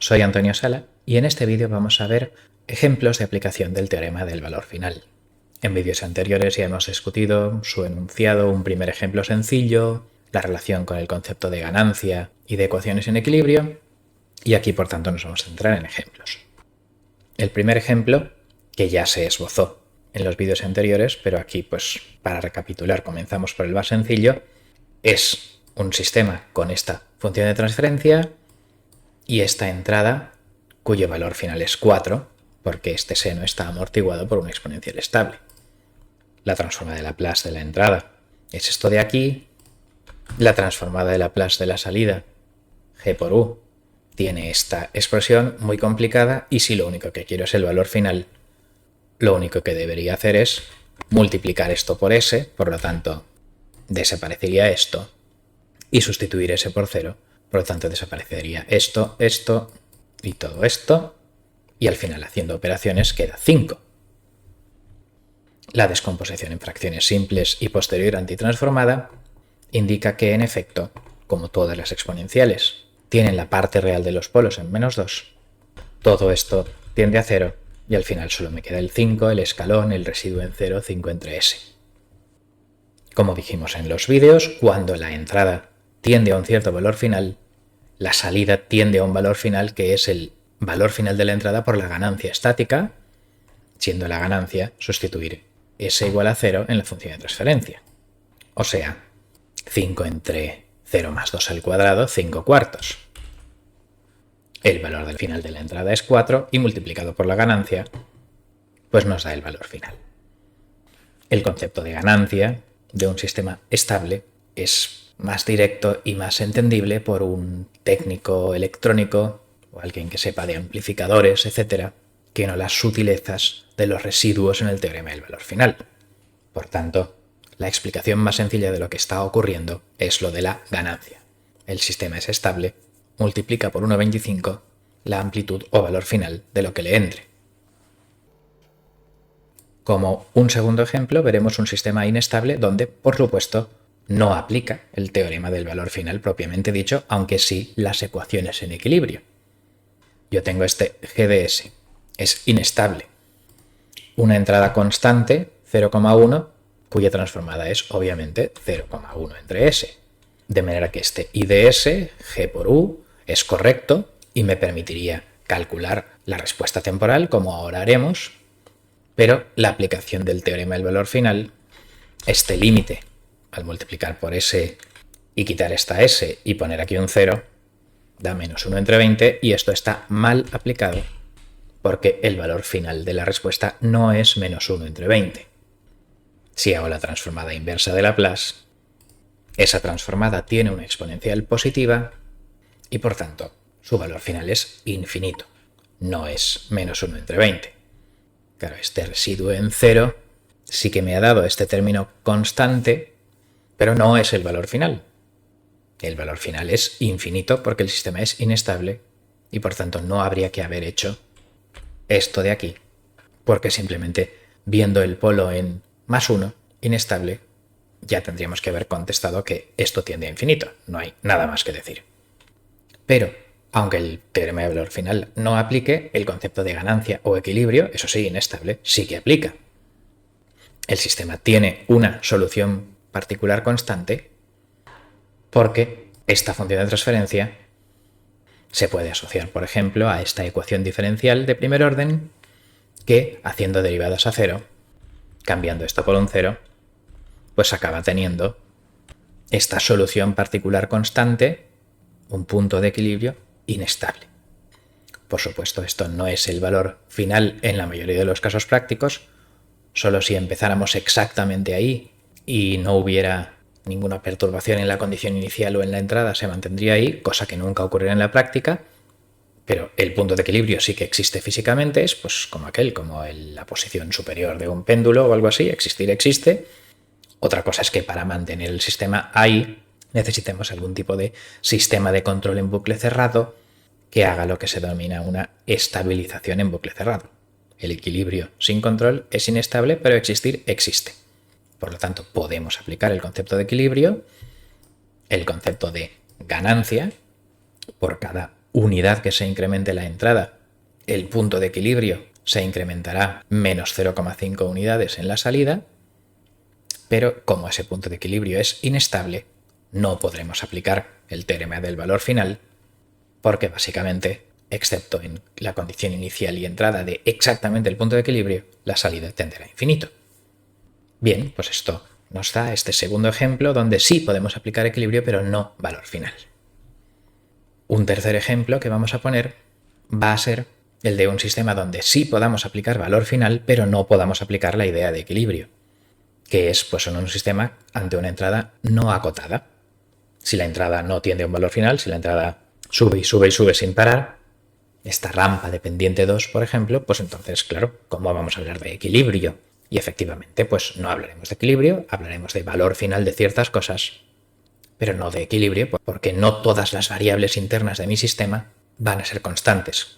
Soy Antonio Sala y en este vídeo vamos a ver ejemplos de aplicación del teorema del valor final. En vídeos anteriores ya hemos discutido su enunciado, un primer ejemplo sencillo, la relación con el concepto de ganancia y de ecuaciones en equilibrio, y aquí por tanto nos vamos a centrar en ejemplos. El primer ejemplo, que ya se esbozó en los vídeos anteriores, pero aquí pues para recapitular comenzamos por el más sencillo, es un sistema con esta función de transferencia y esta entrada cuyo valor final es 4, porque este seno está amortiguado por una exponencial estable. La transformada de Laplace de la entrada es esto de aquí, la transformada de Laplace de la salida, g por u, tiene esta expresión muy complicada y si lo único que quiero es el valor final, lo único que debería hacer es multiplicar esto por s, por lo tanto desaparecería esto y sustituir s por 0, por lo tanto desaparecería esto, esto y todo esto y al final haciendo operaciones queda 5. La descomposición en fracciones simples y posterior antitransformada indica que en efecto, como todas las exponenciales, tienen la parte real de los polos en -2, todo esto tiende a 0 y al final solo me queda el 5, el escalón, el residuo en 0, 5 entre s. Como dijimos en los vídeos, cuando la entrada tiende a un cierto valor final, la salida tiende a un valor final que es el valor final de la entrada por la ganancia estática, siendo la ganancia sustituir s igual a 0 en la función de transferencia. O sea, 5 entre 0 más 2 al cuadrado, 5 cuartos. El valor del final de la entrada es 4 y multiplicado por la ganancia, pues nos da el valor final. El concepto de ganancia de un sistema estable es más directo y más entendible por un técnico electrónico o alguien que sepa de amplificadores, etcétera, que no las sutilezas de los residuos en el teorema del valor final. Por tanto, la explicación más sencilla de lo que está ocurriendo es lo de la ganancia. El sistema es estable, multiplica por 1,25 la amplitud o valor final de lo que le entre. Como un segundo ejemplo, veremos un sistema inestable donde, por supuesto, no aplica el teorema del valor final propiamente dicho, aunque sí las ecuaciones en equilibrio. Yo tengo este g de s, es inestable. Una entrada constante, 0,1, cuya transformada es obviamente 0,1 entre s. De manera que este I de s, g por u, es correcto y me permitiría calcular la respuesta temporal, como ahora haremos, pero la aplicación del teorema del valor final, este límite, al multiplicar por s y quitar esta s y poner aquí un 0, da -1 entre 20 y esto está mal aplicado porque el valor final de la respuesta no es -1 entre 20. Si hago la transformada inversa de Laplace, esa transformada tiene una exponencial positiva y por tanto su valor final es infinito, no es -1 entre 20. Claro, este residuo en 0 sí que me ha dado este término constante, pero no es el valor final. El valor final es infinito porque el sistema es inestable y por tanto no habría que haber hecho esto de aquí, porque simplemente viendo el polo en +1, inestable, ya tendríamos que haber contestado que esto tiende a infinito, no hay nada más que decir. Pero, aunque el teorema de valor final no aplique, el concepto de ganancia o equilibrio, eso sí, inestable, sí que aplica. El sistema tiene una solución particular constante porque esta función de transferencia se puede asociar, por ejemplo, a esta ecuación diferencial de primer orden que, haciendo derivadas a 0, cambiando esto por un 0, pues acaba teniendo esta solución particular constante, un punto de equilibrio inestable. Por supuesto, esto no es el valor final en la mayoría de los casos prácticos, solo si empezáramos exactamente ahí y no hubiera ninguna perturbación en la condición inicial o en la entrada se mantendría ahí, cosa que nunca ocurrirá en la práctica, pero el punto de equilibrio sí que existe físicamente, es pues como la posición superior de un péndulo o algo así, existir existe. Otra cosa es que para mantener el sistema ahí necesitemos algún tipo de sistema de control en bucle cerrado que haga lo que se denomina una estabilización en bucle cerrado. El equilibrio sin control es inestable, pero existir existe. Por lo tanto, podemos aplicar el concepto de equilibrio, el concepto de ganancia por cada unidad que se incremente la entrada, el punto de equilibrio se incrementará menos 0,5 unidades en la salida, pero como ese punto de equilibrio es inestable, no podremos aplicar el teorema del valor final, porque básicamente, excepto en la condición inicial y entrada de exactamente el punto de equilibrio, la salida tenderá a infinito. Bien, pues esto nos da este segundo ejemplo donde sí podemos aplicar equilibrio, pero no valor final. Un tercer ejemplo que vamos a poner va a ser el de un sistema donde sí podamos aplicar valor final, pero no podamos aplicar la idea de equilibrio, que es pues en un sistema ante una entrada no acotada. Si la entrada no tiende a un valor final, si la entrada sube y sube y sube sin parar, esta rampa de pendiente 2, por ejemplo, pues entonces, claro, ¿cómo vamos a hablar de equilibrio? Y efectivamente, pues no hablaremos de equilibrio, hablaremos de valor final de ciertas cosas, pero no de equilibrio, porque no todas las variables internas de mi sistema van a ser constantes.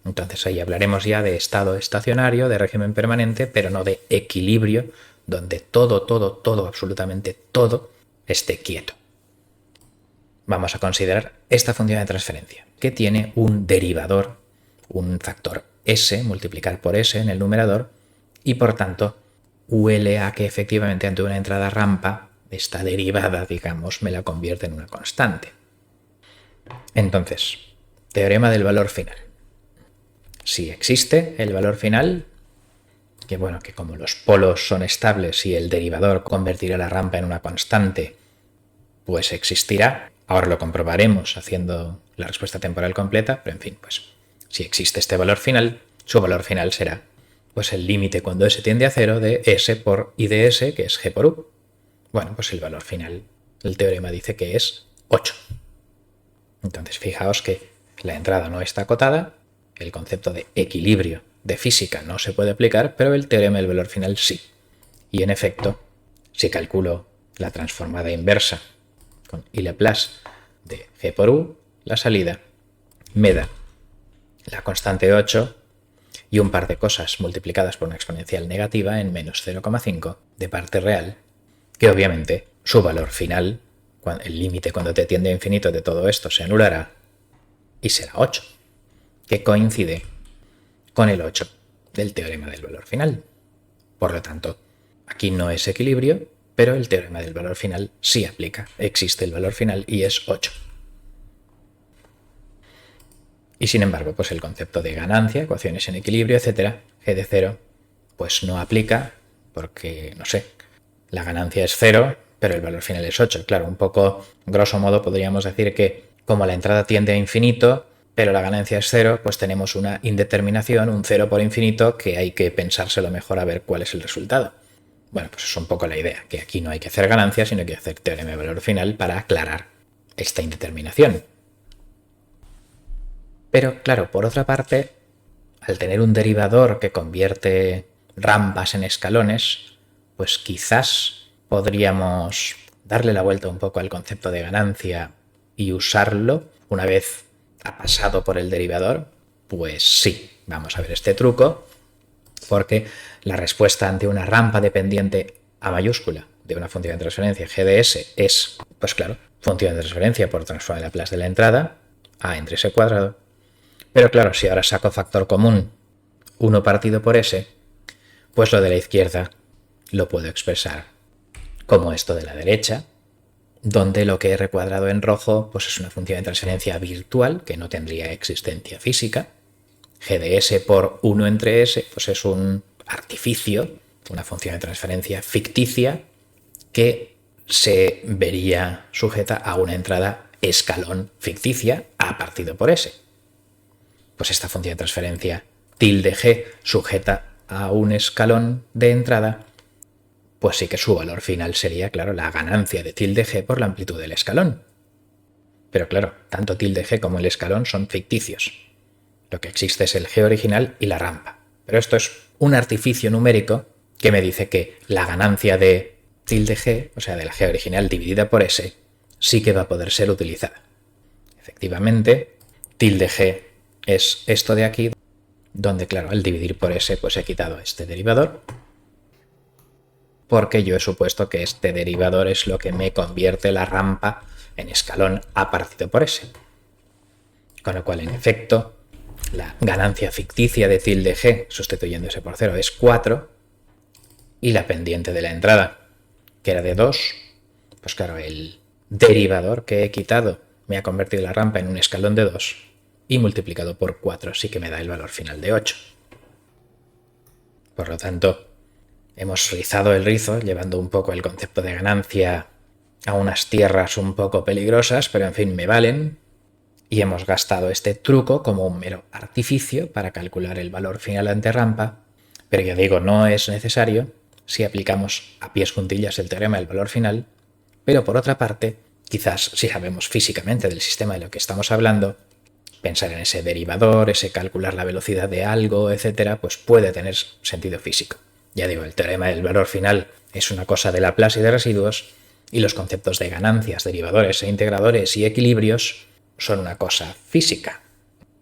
Entonces ahí hablaremos ya de estado estacionario, de régimen permanente, pero no de equilibrio, donde todo, absolutamente todo esté quieto. Vamos a considerar esta función de transferencia, que tiene un derivador, un factor s, multiplicar por s en el numerador, y por tanto huele a que efectivamente ante una entrada rampa, esta derivada, digamos, me la convierte en una constante. Entonces, teorema del valor final. Si existe el valor final, que bueno, que como los polos son estables y el derivador convertirá la rampa en una constante, pues existirá. Ahora lo comprobaremos haciendo la respuesta temporal completa, pero en fin, pues si existe este valor final, su valor final será pues el límite cuando s tiende a 0 de s por i de s, que es g por u. Bueno, pues el valor final, el teorema dice que es 8. Entonces fijaos que la entrada no está acotada, el concepto de equilibrio de física no se puede aplicar, pero el teorema del valor final sí. Y en efecto, si calculo la transformada inversa con I Laplace de g por u, la salida me da la constante 8 y un par de cosas multiplicadas por una exponencial negativa en menos 0,5 de parte real, que obviamente su valor final, el límite cuando te tiende a infinito de todo esto, se anulará y será 8, que coincide con el 8 del teorema del valor final. Por lo tanto, aquí no es equilibrio, pero el teorema del valor final sí aplica. Existe el valor final y es 8. Y sin embargo, pues el concepto de ganancia, ecuaciones en equilibrio, etcétera, g de 0, pues no aplica porque, no sé, la ganancia es 0, pero el valor final es 8. Claro, un poco, grosso modo, podríamos decir que como la entrada tiende a infinito, pero la ganancia es 0, pues tenemos una indeterminación, un 0 por infinito, que hay que pensárselo mejor a ver cuál es el resultado. Bueno, pues es un poco la idea, que aquí no hay que hacer ganancia, sino que hay que hacer teorema de valor final para aclarar esta indeterminación. Pero claro, por otra parte, al tener un derivador que convierte rampas en escalones, pues quizás podríamos darle la vuelta un poco al concepto de ganancia y usarlo una vez ha pasado por el derivador. Pues sí, vamos a ver este truco, porque la respuesta ante una rampa dependiente a mayúscula de una función de transferencia g de s es, pues claro, función de transferencia por transforma de Laplace de la entrada, a entre s cuadrado. Pero claro, si ahora saco factor común 1 partido por s, pues lo de la izquierda lo puedo expresar como esto de la derecha, donde lo que he recuadrado en rojo pues es una función de transferencia virtual que no tendría existencia física. G de s por 1 entre s pues es un artificio, una función de transferencia ficticia que se vería sujeta a una entrada escalón ficticia a partido por s. Pues esta función de transferencia tilde g sujeta a un escalón de entrada, pues sí que su valor final sería, claro, la ganancia de tilde g por la amplitud del escalón. Pero claro, tanto tilde g como el escalón son ficticios. Lo que existe es el g original y la rampa. Pero esto es un artificio numérico que me dice que la ganancia de tilde g, o sea, de la g original dividida por s, sí que va a poder ser utilizada. Efectivamente, tilde g es esto de aquí, donde, claro, al dividir por s, pues he quitado este derivador, porque yo he supuesto que este derivador es lo que me convierte la rampa en escalón a partido por s. Con lo cual, en efecto, la ganancia ficticia de tilde g, sustituyendo ese por 0, es 4, y la pendiente de la entrada, que era de 2, pues claro, el derivador que he quitado me ha convertido la rampa en un escalón de 2, y multiplicado por 4 sí que me da el valor final de 8. Por lo tanto, hemos rizado el rizo, llevando un poco el concepto de ganancia a unas tierras un poco peligrosas, pero en fin, me valen. Y hemos gastado este truco como un mero artificio para calcular el valor final ante rampa, pero ya digo, no es necesario si aplicamos a pies juntillas el teorema del valor final, pero por otra parte, quizás si sabemos físicamente del sistema de lo que estamos hablando, pensar en ese derivador, ese calcular la velocidad de algo, etcétera, pues puede tener sentido físico. Ya digo, el teorema del valor final es una cosa de Laplace y de residuos, y los conceptos de ganancias, derivadores e integradores y equilibrios son una cosa física.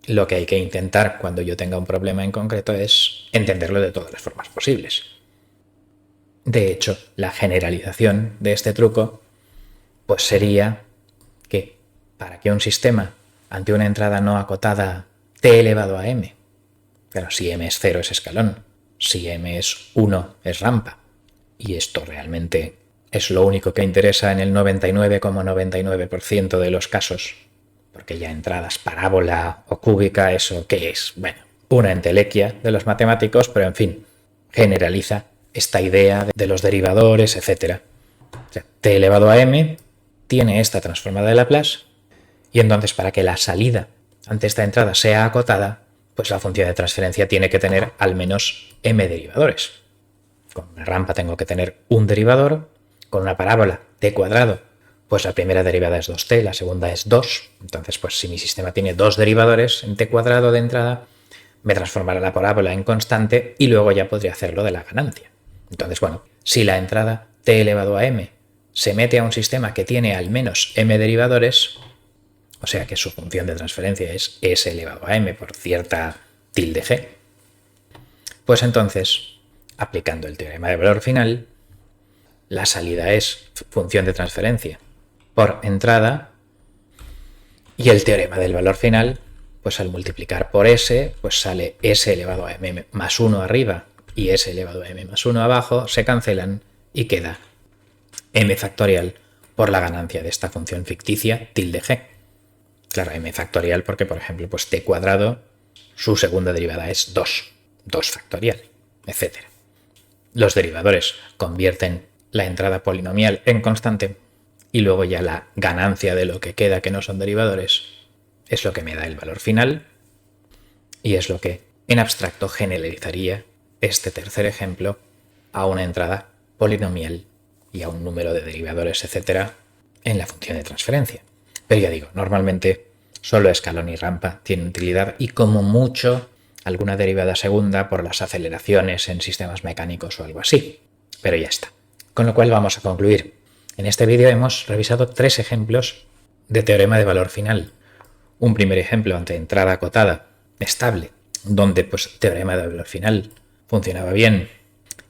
Lo que hay que intentar cuando yo tenga un problema en concreto es entenderlo de todas las formas posibles. De hecho, la generalización de este truco pues sería que para que un sistema ante una entrada no acotada t elevado a m, claro, si m es 0 es escalón, si m es 1 es rampa, y esto realmente es lo único que interesa en el 99,99% de los casos, porque ya entradas parábola o cúbica, ¿eso qué es? Bueno, una entelequia de los matemáticos, pero en fin, generaliza esta idea de los derivadores, etc. O sea, t elevado a m tiene esta transformada de Laplace, y entonces para que la salida ante esta entrada sea acotada, pues la función de transferencia tiene que tener al menos m derivadores. Con una rampa tengo que tener un derivador, con una parábola t cuadrado, pues la primera derivada es 2t, la segunda es 2. Entonces, pues si mi sistema tiene dos derivadores en t cuadrado de entrada, me transformará la parábola en constante y luego ya podría hacerlo de la ganancia. Entonces, bueno, si la entrada t elevado a m se mete a un sistema que tiene al menos m derivadores, o sea que su función de transferencia es s elevado a m por cierta tilde g, pues entonces, aplicando el teorema de valor final, la salida es función de transferencia por entrada, y el teorema del valor final, pues al multiplicar por s, pues sale s elevado a m más 1 arriba y s elevado a m más 1 abajo, se cancelan y queda m factorial por la ganancia de esta función ficticia tilde g. Claro, m factorial porque, por ejemplo, pues t cuadrado, su segunda derivada es 2 factorial, etc. Los derivadores convierten la entrada polinomial en constante, y luego ya la ganancia de lo que queda que no son derivadores es lo que me da el valor final, y es lo que en abstracto generalizaría este tercer ejemplo a una entrada polinomial y a un número de derivadores, etcétera, en la función de transferencia. Pero ya digo, normalmente solo escalón y rampa tienen utilidad, y como mucho alguna derivada segunda por las aceleraciones en sistemas mecánicos o algo así. Pero ya está. Con lo cual vamos a concluir. En este vídeo hemos revisado 3 ejemplos de teorema de valor final. Un primer ejemplo ante entrada acotada estable, donde pues teorema de valor final funcionaba bien,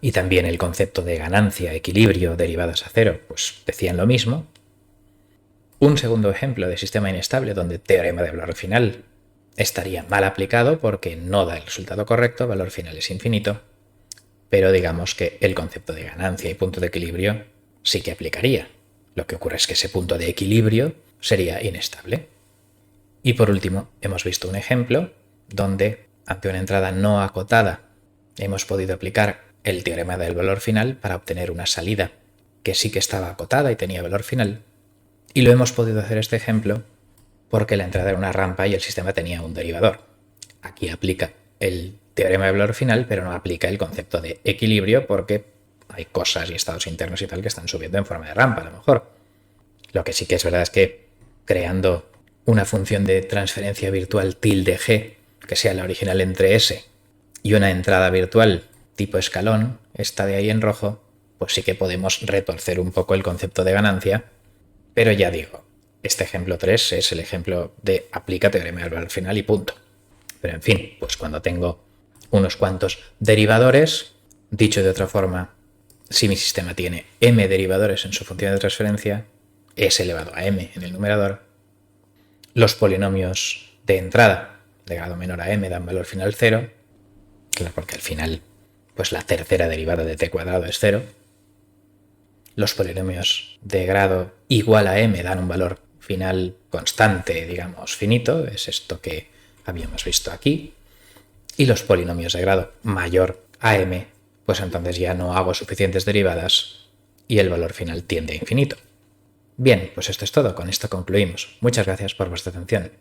y también el concepto de ganancia, equilibrio, derivadas a cero, pues decían lo mismo. Un segundo ejemplo de sistema inestable donde teorema de valor final estaría mal aplicado porque no da el resultado correcto, valor final es infinito, pero digamos que el concepto de ganancia y punto de equilibrio sí que aplicaría. Lo que ocurre es que ese punto de equilibrio sería inestable. Y por último, hemos visto un ejemplo donde ante una entrada no acotada hemos podido aplicar el teorema del valor final para obtener una salida que sí que estaba acotada y tenía valor final, y lo hemos podido hacer este ejemplo porque la entrada era una rampa y el sistema tenía un derivador. Aquí aplica el teorema de valor final, pero no aplica el concepto de equilibrio porque hay cosas y estados internos y tal que están subiendo en forma de rampa, a lo mejor. Lo que sí que es verdad es que creando una función de transferencia virtual tilde g, que sea la original entre s, y una entrada virtual tipo escalón, esta de ahí en rojo, pues sí que podemos retorcer un poco el concepto de ganancia, pero ya digo, este ejemplo 3 es el ejemplo de aplica teorema del valor final y punto. Pero en fin, pues cuando tengo unos cuantos derivadores, dicho de otra forma, si mi sistema tiene m derivadores en su función de transferencia, s elevado a m en el numerador, los polinomios de entrada de grado menor a m dan valor final 0, claro, porque al final pues la tercera derivada de t cuadrado es 0. Los polinomios de grado igual a m dan un valor final constante, digamos, finito, es esto que habíamos visto aquí. Y los polinomios de grado mayor a m, pues entonces ya no hago suficientes derivadas y el valor final tiende a infinito. Bien, pues esto es todo, con esto concluimos. Muchas gracias por vuestra atención.